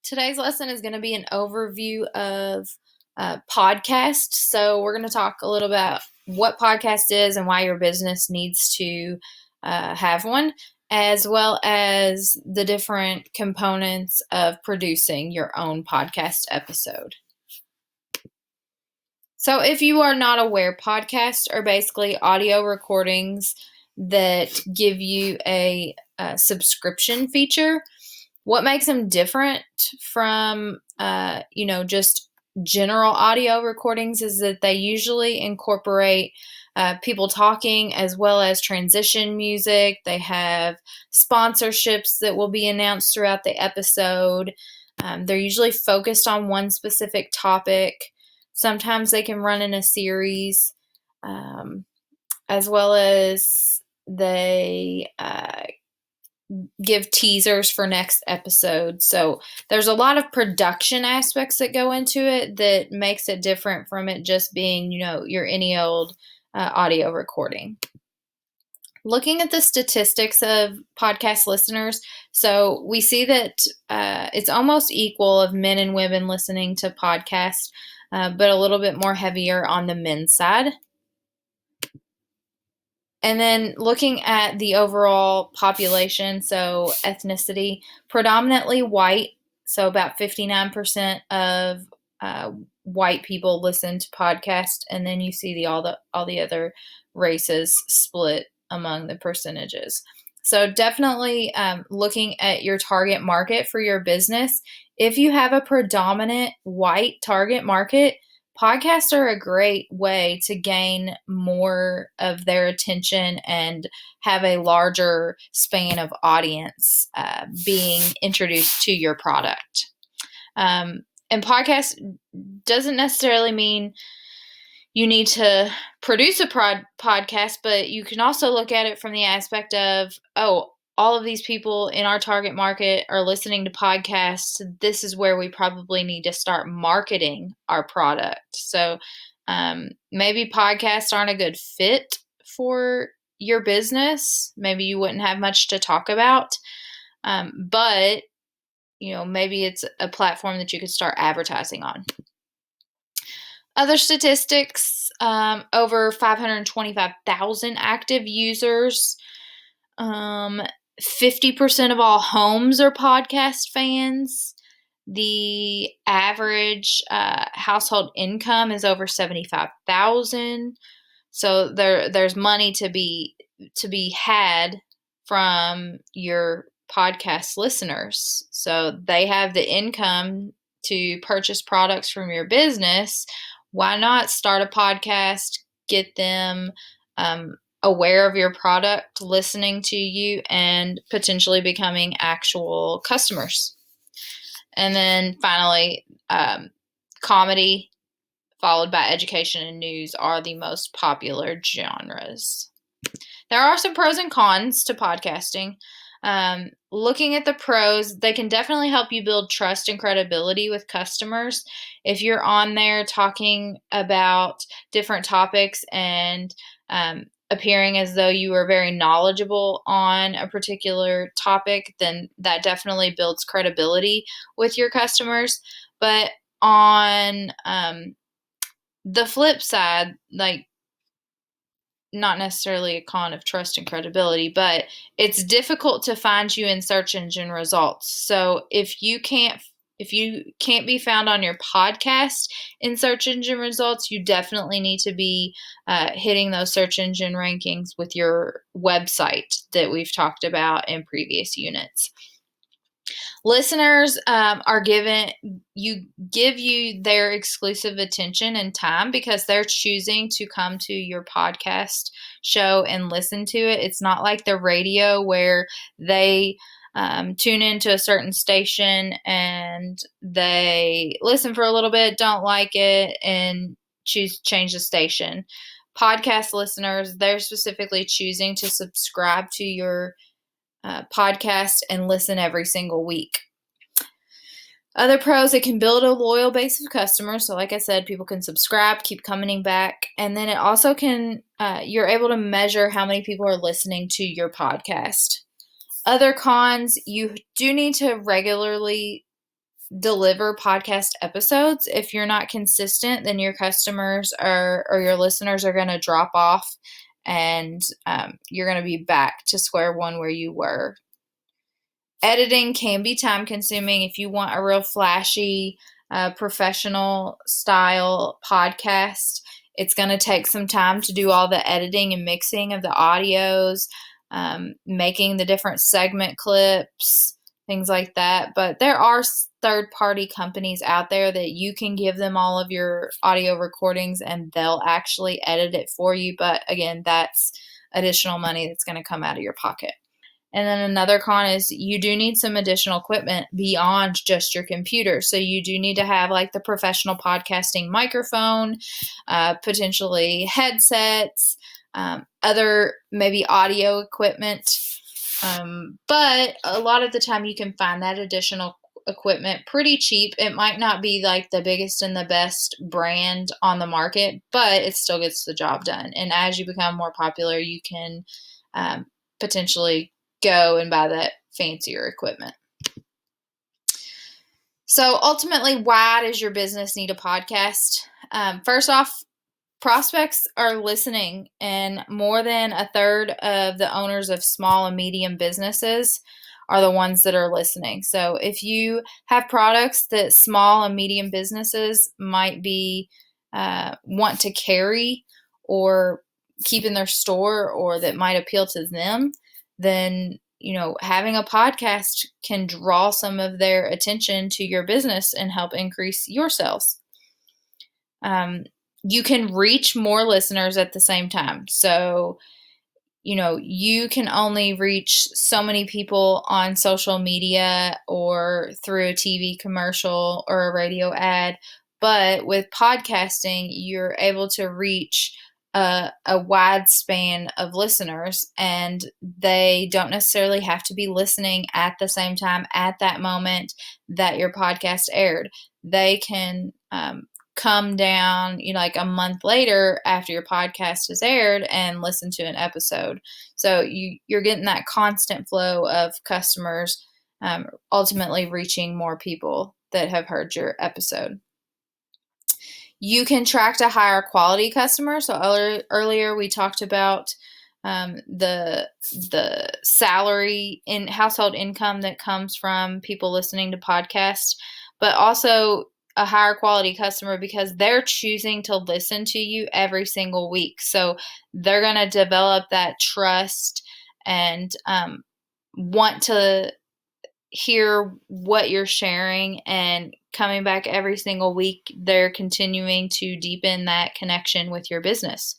Today's lesson is going to be an overview of podcasts. So, we're going to talk a little about what podcast is and why your business needs to have one, as well as the different components of producing your own podcast episode. So, if you are not aware, podcasts are basically audio recordings that give you a subscription feature. What makes them different from, just general audio recordings is that they usually incorporate people talking as well as transition music. They have sponsorships that will be announced throughout the episode. They're usually focused on one specific topic. Sometimes they can run in a series, as well as they give teasers for next episodes. So there's a lot of production aspects that go into it that makes it different from it just being, your any old audio recording. Looking at the statistics of podcast listeners, so we see that it's almost equal of men and women listening to podcasts, but a little bit more heavier on the men's side. And then looking at the overall population, so ethnicity, predominantly white, so about 59% of white people listen to podcasts, and then you see all the other races split among the percentages. So definitely looking at your target market for your business. If you have a predominant white target market, podcasts are a great way to gain more of their attention and have a larger span of audience being introduced to your product. And podcast doesn't necessarily mean you need to produce a podcast, but you can also look at it from the aspect of, all of these people in our target market are listening to podcasts. This is where we probably need to start marketing our product. So maybe podcasts aren't a good fit for your business. Maybe you wouldn't have much to talk about. But, maybe it's a platform that you could start advertising on. Other statistics, over 525,000 active users. 50% of all homes are podcast fans. The average household income is over $75,000. So there's money to be had from your podcast listeners. So they have the income to purchase products from your business. Why not start a podcast, get them aware of your product, listening to you, and potentially becoming actual customers. And then finally, comedy followed by education and news are the most popular genres. There are some pros and cons to podcasting. Looking at the pros, they can definitely help you build trust and credibility with customers. If you're on there talking about different topics and appearing as though you are very knowledgeable on a particular topic, then that definitely builds credibility with your customers. But on the flip side, not necessarily a con of trust and credibility, but it's difficult to find you in search engine results. So if you can't be found on your podcast in search engine results, you definitely need to be hitting those search engine rankings with your website that we've talked about in previous units. Listeners give you their exclusive attention and time because they're choosing to come to your podcast show and listen to it. It's not like the radio where they tune into a certain station and they listen for a little bit, don't like it, and change the station. Podcast listeners, they're specifically choosing to subscribe to your podcast and listen every single week. Other pros, it can build a loyal base of customers. So like I said, people can subscribe, keep coming back. And then it also can, you're able to measure how many people are listening to your podcast. Other cons, you do need to regularly deliver podcast episodes. If you're not consistent, then your customers or your listeners are going to drop off, and you're going to be back to square one where you were. Editing can be time consuming. If you want a real flashy, professional style podcast, it's going to take some time to do all the editing and mixing of the audios, making the different segment clips, things like that. But there are third-party companies out there that you can give them all of your audio recordings and they'll actually edit it for you. But again, that's additional money that's going to come out of your pocket. And then another con is you do need some additional equipment beyond just your computer. So you do need to have like the professional podcasting microphone, potentially headsets, other maybe audio equipment. But a lot of the time you can find that additional equipment pretty cheap. It might not be like the biggest and the best brand on the market, but it still gets the job done. And as you become more popular, you can potentially go and buy that fancier equipment. So ultimately, why does your business need a podcast? First off, prospects are listening, and more than a third of the owners of small and medium businesses are the ones that are listening. So if you have products that small and medium businesses might be want to carry or keep in their store, or that might appeal to them, then having a podcast can draw some of their attention to your business and help increase your sales. You can reach more listeners at the same time. So, you can only reach so many people on social media or through a TV commercial or a radio ad. But with podcasting, you're able to reach a wide span of listeners, and they don't necessarily have to be listening at the same time at that moment that your podcast aired. They can come down like a month later after your podcast is aired and listen to an episode. So you're getting that constant flow of customers, ultimately reaching more people that have heard your episode. You can attract a higher quality customer. So earlier we talked about the salary in household income that comes from people listening to podcasts, but also a higher quality customer because they're choosing to listen to you every single week. So they're going to develop that trust and want to hear what you're sharing, and coming back every single week, they're continuing to deepen that connection with your business.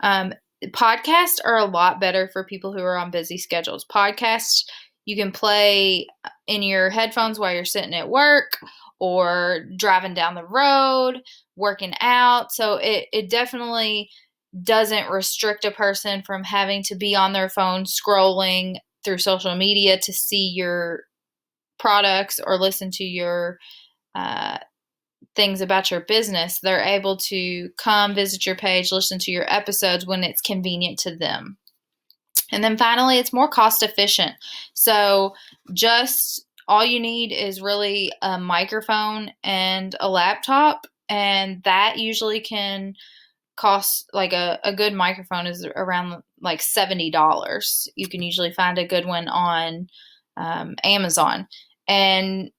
Podcasts are a lot better for people who are on busy schedules. Podcasts you can play in your headphones while you're sitting at work or driving down the road, working out. So it definitely doesn't restrict a person from having to be on their phone scrolling through social media to see your products or listen to your things about your business. They're able to come visit your page, listen to your episodes when it's convenient to them. And then finally, it's more cost efficient. So just all you need is really a microphone and a laptop, and that usually can cost like a good microphone is around like $70. You can usually find a good one on Amazon. And,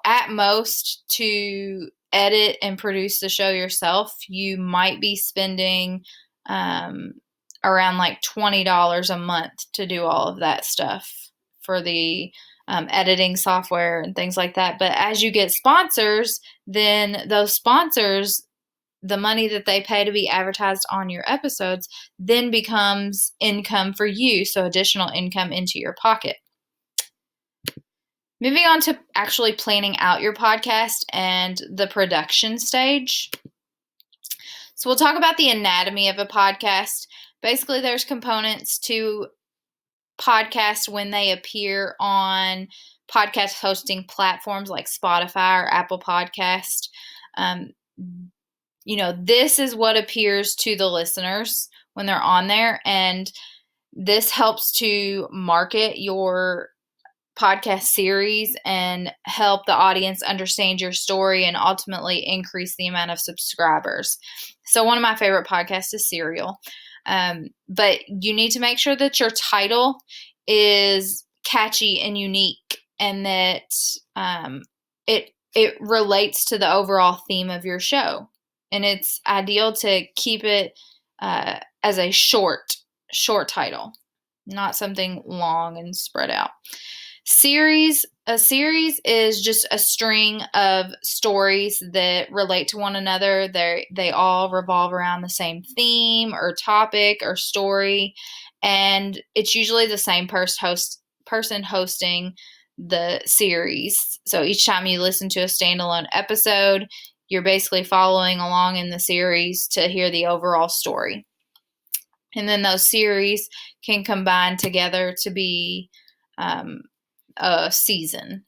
at most to edit and produce the show yourself, you might be spending around like $20 a month to do all of that stuff for the editing software and things like that. But as you get sponsors, then those sponsors, the money that they pay to be advertised on your episodes then becomes income for you, so additional income into your pocket. Moving on to actually planning out your podcast and the production stage. So we'll talk about the anatomy of a podcast. Basically, there's components to podcasts when they appear on podcast hosting platforms like Spotify or Apple Podcast. This is what appears to the listeners when they're on there, and this helps to market your podcast series and help the audience understand your story and ultimately increase the amount of subscribers. So one of my favorite podcasts is Serial. But you need to make sure that your title is catchy and unique, and that it relates to the overall theme of your show. And it's ideal to keep it as a short title, not something long and spread out. A series is just a string of stories that relate to one another. They all revolve around the same theme or topic or story, and it's usually the same person hosting the series. So each time you listen to a standalone episode, you're basically following along in the series to hear the overall story. And then those series can combine together to be a season.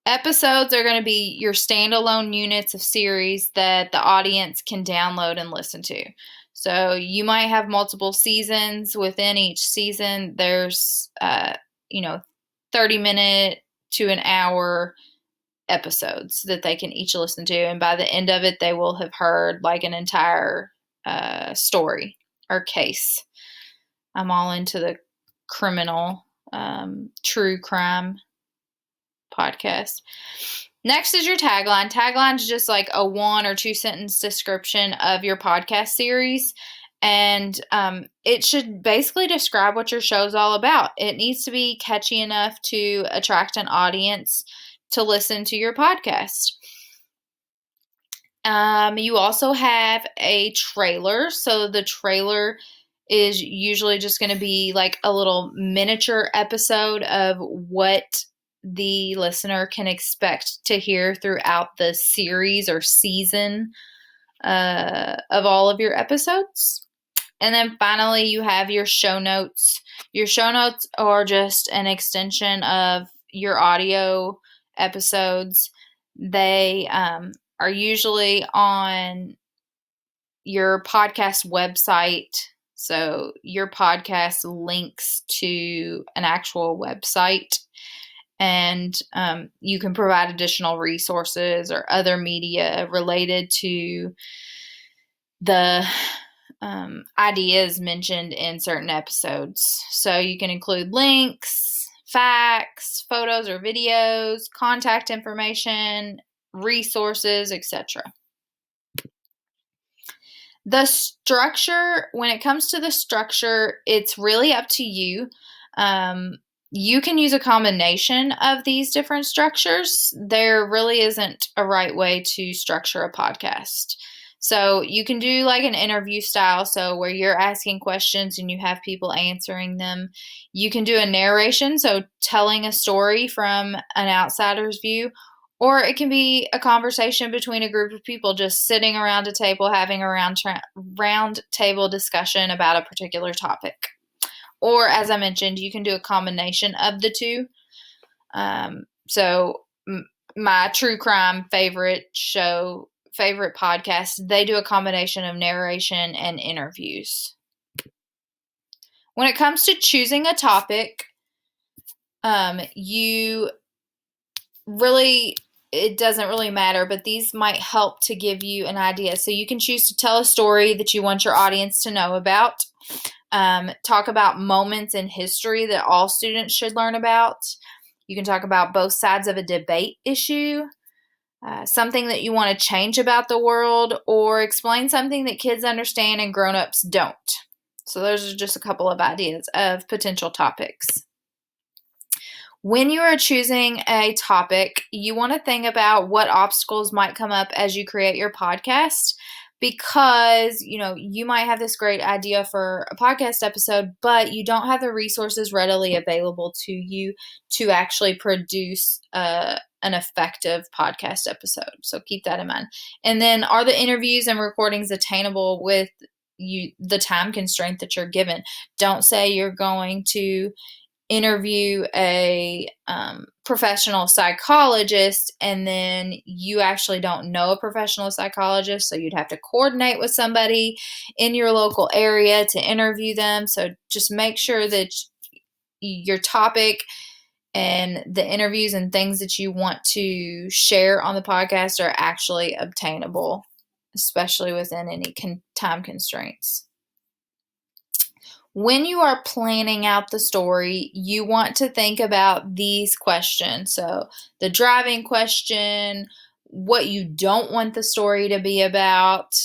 Episodes are going to be your standalone units of series that the audience can download and listen to. So you might have multiple seasons. Within each season, there's 30-minute to an hour episodes that they can each listen to, and by the end of it, they will have heard like an entire story or case. I'm all into the criminal, true crime podcast. Next is your tagline. Tagline is just like a 1 or 2 sentence description of your podcast series, and it should basically describe what your show is all about. It needs to be catchy enough to attract an audience to listen to your podcast. You also have a trailer. So the trailer is usually just going to be like a little miniature episode of what the listener can expect to hear throughout the series or season of all of your episodes. And then finally, you have your show notes. Your show notes are just an extension of your audio episodes. They are usually on your podcast website. So your podcast links to an actual website, and you can provide additional resources or other media related to the ideas mentioned in certain episodes. So you can include links, facts, photos or videos, contact information, resources, etc. The structure, when it comes to the structure, it's really up to you. You can use a combination of these different structures. There really isn't a right way to structure a podcast. So you can do like an interview style, so where you're asking questions and you have people answering them. You can do a narration, so telling a story from an outsider's view, or it can be a conversation between a group of people just sitting around a table having a round table discussion about a particular topic. Or, as I mentioned, you can do a combination of the two. So my true crime favorite podcast, they do a combination of narration and interviews. When it comes to choosing a topic, it doesn't really matter, but these might help to give you an idea. So you can choose to tell a story that you want your audience to know about. Talk about moments in history that all students should learn about. You can talk about both sides of a debate issue, something that you want to change about the world, or explain something that kids understand and grown-ups don't. So those are just a couple of ideas of potential topics. When you are choosing a topic, you want to think about what obstacles might come up as you create your podcast, because you might have this great idea for a podcast episode, but you don't have the resources readily available to you to actually produce an effective podcast episode. So keep that in mind. And then, are the interviews and recordings attainable with the time constraint that you're given? Don't say you're going to interview a professional psychologist and then you actually don't know a professional psychologist, so you'd have to coordinate with somebody in your local area to interview them. So just make sure that your topic and the interviews and things that you want to share on the podcast are actually obtainable, especially within any time constraints. When you are planning out the story, you want to think about these questions. So, the driving question, what you don't want the story to be about,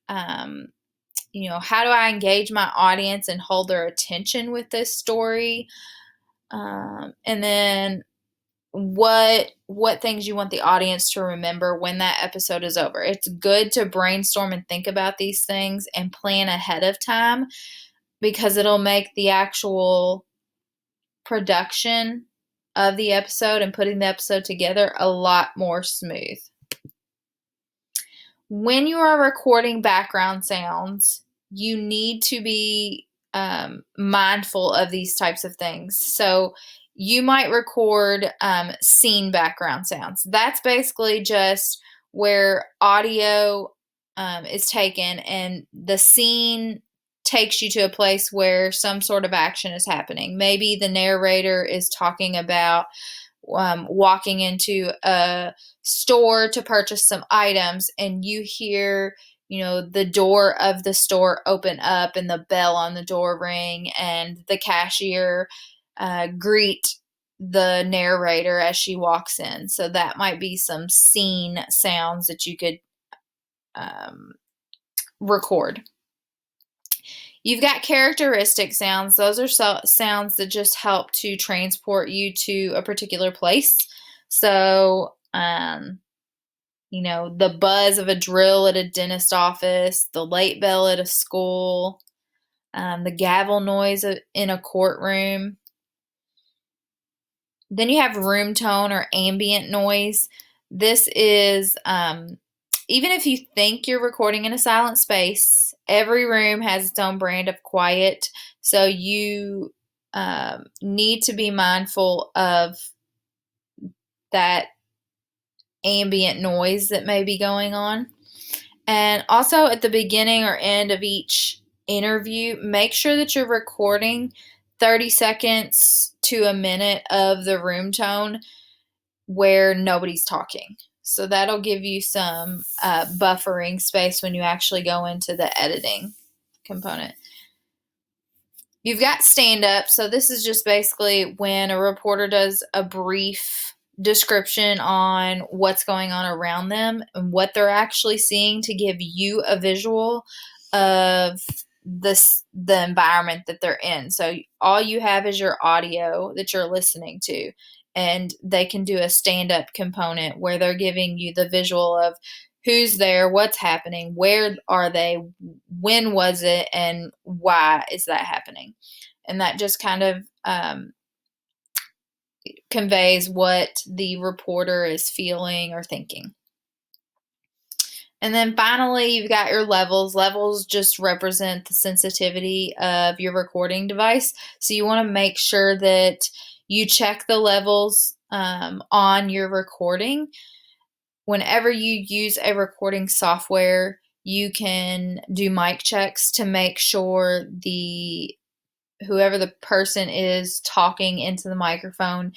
how do I engage my audience and hold their attention with this story? And then what things you want the audience to remember when that episode is over. It's good to brainstorm and think about these things and plan ahead of time, because it'll make the actual production of the episode and putting the episode together a lot more smooth. When you are recording background sounds, you need to be mindful of these types of things. So you might record scene background sounds. That's basically just where audio is taken and the scene takes you to a place where some sort of action is happening. Maybe the narrator is talking about walking into a store to purchase some items, and you hear the door of the store open up and the bell on the door ring and the cashier greet the narrator as she walks in. So that might be some scene sounds that you could record. You've got characteristic sounds. Those are sounds that just help to transport you to a particular place. So, the buzz of a drill at a dentist office, the late bell at a school, the gavel noise in a courtroom. Then you have room tone or ambient noise. This is, even if you think you're recording in a silent space, every room has its own brand of quiet. So you need to be mindful of that ambient noise that may be going on. And also at the beginning or end of each interview, make sure that you're recording 30 seconds to a minute of the room tone where nobody's talking. So that'll give you some buffering space when you actually go into the editing component. You've got stand-up. So this is just basically when a reporter does a brief description on what's going on around them and what they're actually seeing to give you a visual of the environment that they're in. So all you have is your audio that you're listening to, and they can do a stand-up component where they're giving you the visual of who's there, what's happening, where are they, when was it, and why is that happening. And that just kind of conveys what the reporter is feeling or thinking. And then finally, you've got your levels. Levels just represent the sensitivity of your recording device. So you want to make sure that you check the levels on your recording. Whenever you use a recording software, you can do mic checks to make sure whoever the person is talking into the microphone,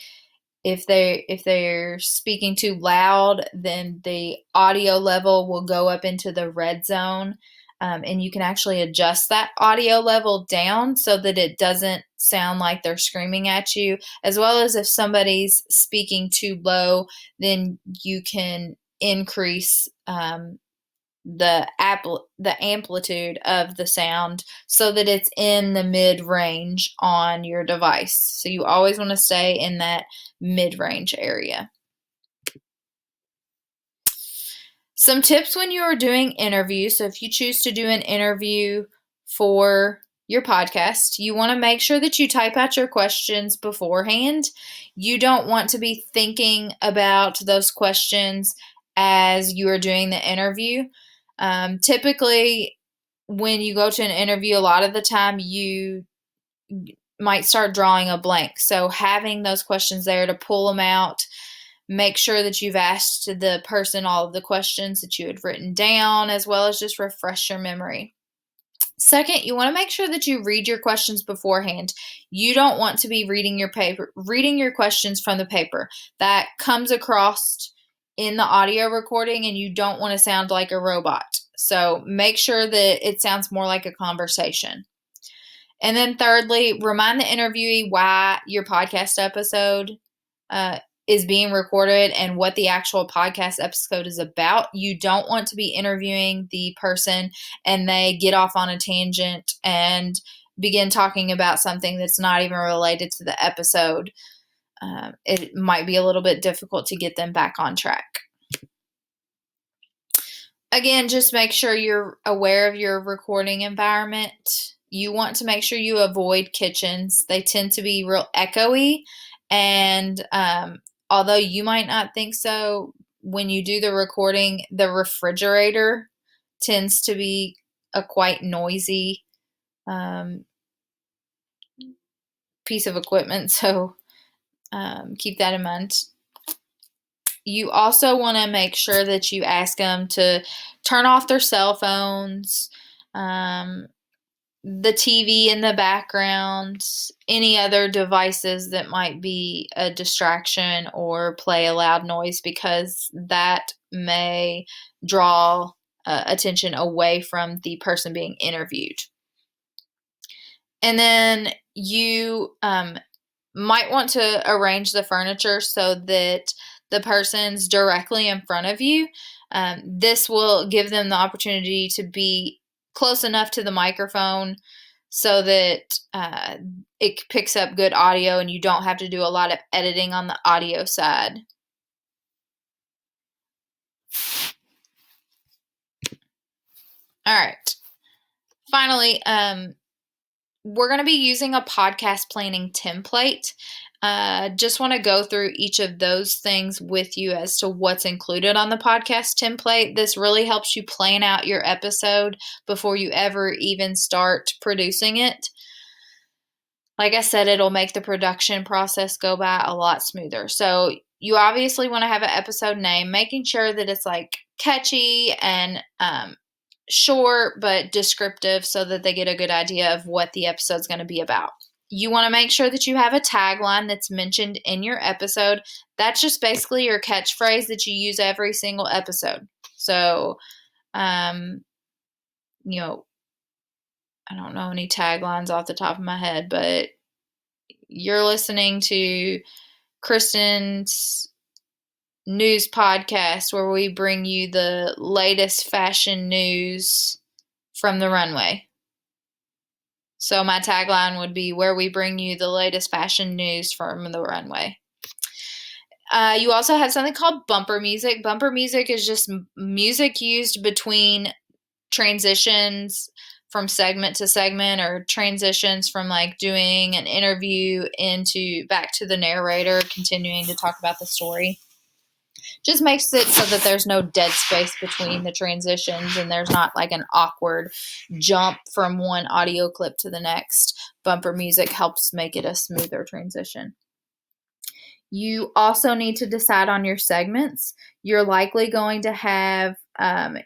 if they're speaking too loud, then the audio level will go up into the red zone, and you can actually adjust that audio level down so that it doesn't sound like they're screaming at you. As well as if somebody's speaking too low, then you can increase the amplitude of the sound so that it's in the mid-range on your device. So you always want to stay in that mid-range area. Some tips when you are doing interviews. So if you choose to do an interview for your podcast, you want to make sure that you type out your questions beforehand. You don't want to be thinking about those questions as you are doing the interview. Typically, when you go to an interview, a lot of the time you might start drawing a blank. So having those questions there to pull them out, make sure that you've asked the person all of the questions that you had written down, as well as just refresh your memory. Second, you want to make sure that you read your questions beforehand. You don't want to be reading your questions from the paper. That comes across in the audio recording, and you don't want to sound like a robot. So make sure that it sounds more like a conversation. And then thirdly, remind the interviewee why your podcast episode is being recorded and what the actual podcast episode is about. You don't want to be interviewing the person and they get off on a tangent and begin talking about something that's not even related to the episode. It might be a little bit difficult to get them back on track. Again, just make sure you're aware of your recording environment. You want to make sure you avoid kitchens. They tend to be real echoey, and although you might not think so, when you do the recording, the refrigerator tends to be a quite noisy piece of equipment, so keep that in mind. You also want to make sure that you ask them to turn off their cell phones, the TV in the background, any other devices that might be a distraction or play a loud noise, because that may draw attention away from the person being interviewed. And then you might want to arrange the furniture so that the person's directly in front of you. This will give them the opportunity to be close enough to the microphone so that it picks up good audio and you don't have to do a lot of editing on the audio side. All right. Finally, we're going to be using a podcast planning template. Just want to go through each of those things with you as to what's included on the podcast template. This really helps you plan out your episode before you ever even start producing it. Like I said, it'll make the production process go by a lot smoother. So you obviously want to have an episode name, making sure that it's like catchy and short but descriptive so that they get a good idea of what the episode's going to be about. You want to make sure that you have a tagline that's mentioned in your episode. That's just basically your catchphrase that you use every single episode. So, you know, I don't know any taglines off the top of my head, but you're listening to Kristen's news podcast where we bring you the latest fashion news from the runway. So my tagline would be where we bring you the latest fashion news from the runway. You also have something called bumper music. Bumper music is just music used between transitions from segment to segment, or transitions from like doing an interview into back to the narrator continuing to talk about the story. Just makes it so that there's no dead space between the transitions and there's not like an awkward jump from one audio clip to the next. Bumper music helps make it a smoother transition. You also need to decide on your segments. You're likely going to have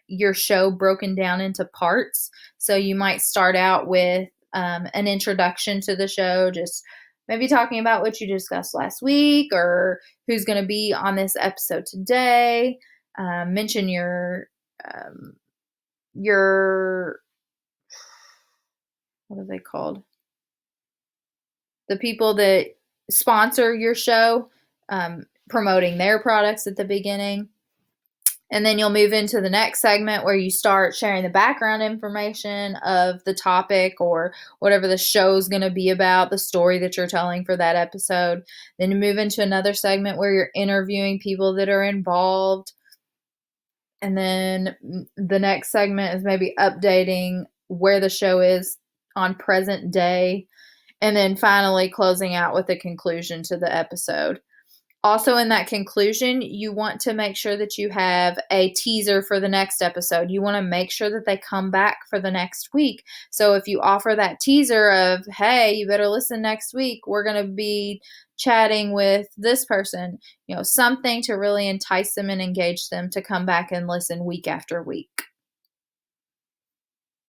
your show broken down into parts. So you might start out with an introduction to the show, just maybe talking about what you discussed last week or who's going to be on this episode today. Mention your what are they called? The people that sponsor your show, promoting their products at the beginning. And then you'll move into the next segment where you start sharing the background information of the topic or whatever the show's going to be about, the story that you're telling for that episode. Then you move into another segment where you're interviewing people that are involved. And then the next segment is maybe updating where the show is on present day. And then finally closing out with a conclusion to the episode. Also, in that conclusion, you want to make sure that you have a teaser for the next episode. You want to make sure that they come back for the next week. So if you offer that teaser of, hey, you better listen next week, we're going to be chatting with this person, something to really entice them and engage them to come back and listen week after week.